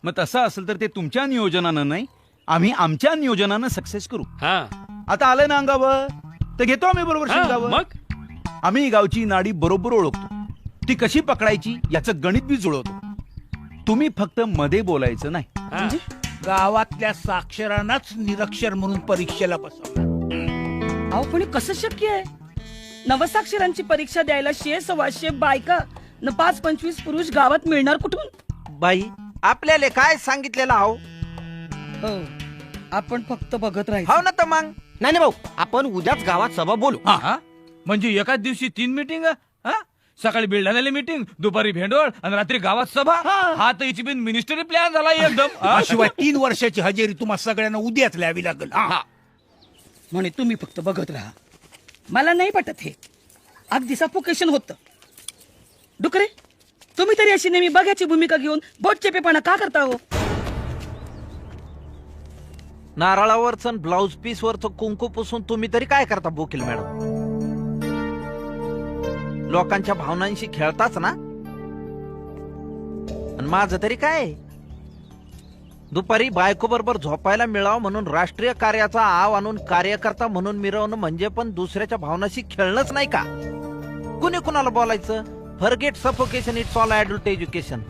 मग तसं असेल तर ते तुमच्या नियोजनानं नाही, आम्ही आमच्या नियोजनानं सक्सेस करू. हा आता आलं ना अंगावर तर घेतो आम्ही बरोबर हा, शिंगावर. मग आम्ही गावची नाडी बरोबर ओळखतो, ती कशी पकडायची याचं गणित बी जुळवतो. तुम्ही फक्त मध्ये बोलायचं नाही. हा. गावातल्या साक्षरांनाच निरक्षर म्हणून परीक्षेला बसवलं. अहो पण हे कसं शक्य आहे? नवसाक्षरांची परीक्षा द्यायला 100-125 बायका न 5-25 पुरुष गावात मिळणार कुठून? बाई आपल्याला काय सांगितलेलं हाव हो, आपण फक्त बघत राहायचं. हाव ना तर मग नाही भाऊ, आपण उद्याच गावात सभा बोलू. हा? म्हणजे एकाच दिवशी 3 मीटिंग? सकाळी बिल्डाण्याला मीटिंग, दुपारी भेंडोळ आणि रात्री गावात सभा. हा तर याची बिन मिनिस्टरी प्लॅन झाला एकदम. हा? शिवाय 3 वर्षाची हजेरी तुम्हा सगळ्यांना उद्याच लिहावी लागेल. म्हणे तुम्ही फक्त बघत राहा. मला नाही पटत हे. अगदी सफोकेशन होतं. डुकरे, तुम्ही तरी अशी नेहमी बघ्याची भूमिका घेऊन बोटचेपेपणा का करता हो? नारळावरच ब्लाउज पीस वरच कुंकू पुसून तुम्ही तरी काय करता बोकील मॅडम? लोकांच्या भावनांशी खेळताच ना. आणि माझं तरी काय, दुपारी बायको बरोबर झोपायला मिळावं म्हणून राष्ट्रीय कार्याचा आव आणून कार्यकर्ता म्हणून मिरवणं म्हणजे पण दुसऱ्याच्या भावनाशी खेळणंच नाही का? कुणी कुणाला बोलायचं? Forget suffocation, it's all adult education.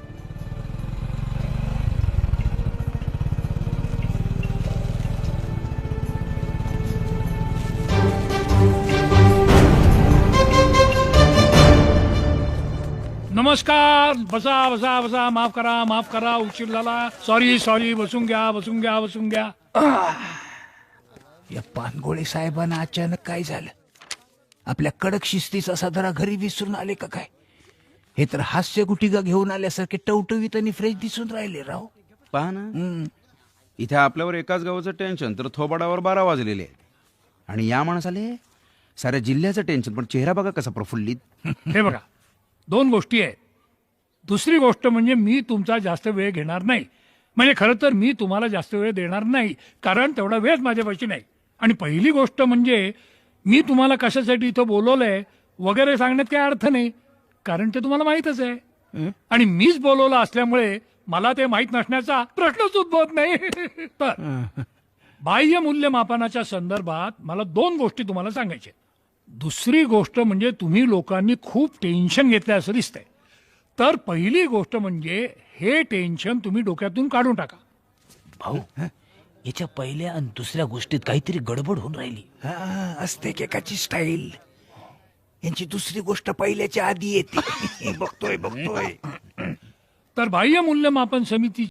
नमस्कार. बसा बसा बसा. माफ करा उशीर झाला. सॉरी. बसून घ्या. या पानगोळे साहेबांना अचानक काय झालं? आपल्या कडक शिस्तीचा साधारा घरी विसरून आले का काय? हे तर हास्य गुटिका घेऊन आल्यासारखे टवटवीत आणि फ्रेश दिसून राहिले राव. पहा ना, इथे आपल्यावर एकाच गावाचं टेन्शन तर थोबाडावर 12 वाजलेले आहेत. आणि या माणसाले साऱ्या जिल्ह्याचं टेन्शन, पण चेहरा बघा कसा प्रफुल्लित. हे बघा, 2 गोष्टी आहेत. दुसरी गोष्ट म्हणजे मी तुमचा जास्त वेळ घेणार नाही. म्हणजे खरं तर मी तुम्हाला जास्त वेळ देणार नाही, कारण तेवढा वेळ माझ्यापाशी नाही. आणि पहिली गोष्ट म्हणजे मी तुम्हाला कशासाठी इथं बोलवलंय वगैरे सांगण्यात काही अर्थ नाही, कारण ते तुम्हाला माहीतच आहे. आणि मीच बोलवलं असल्यामुळे मला ते माहीत नसण्याचा प्रश्नच उद्भवत नाही. तर बाह्य मूल्यमापनाच्या संदर्भात मला 2 गोष्टी तुम्हाला सांगायच्या. दुसरी गोष्ट म्हणजे तुम्ही लोकांनी खूप टेन्शन घेतलंय असं दिसतंय. तर पहिली गोष्ट म्हणजे हे टेन्शन तुम्ही डोक्यातून काढून टाका. भाऊ, याच्या पहिल्या आणि दुसऱ्या गोष्टीत काहीतरी गडबड होऊन राहिली. असते एकाची स्टाईल. यांची दुसरी गोष्ट पहिल्याच्या आधी येते. बघतोय. तर बाह्य मूल्यमापन समिती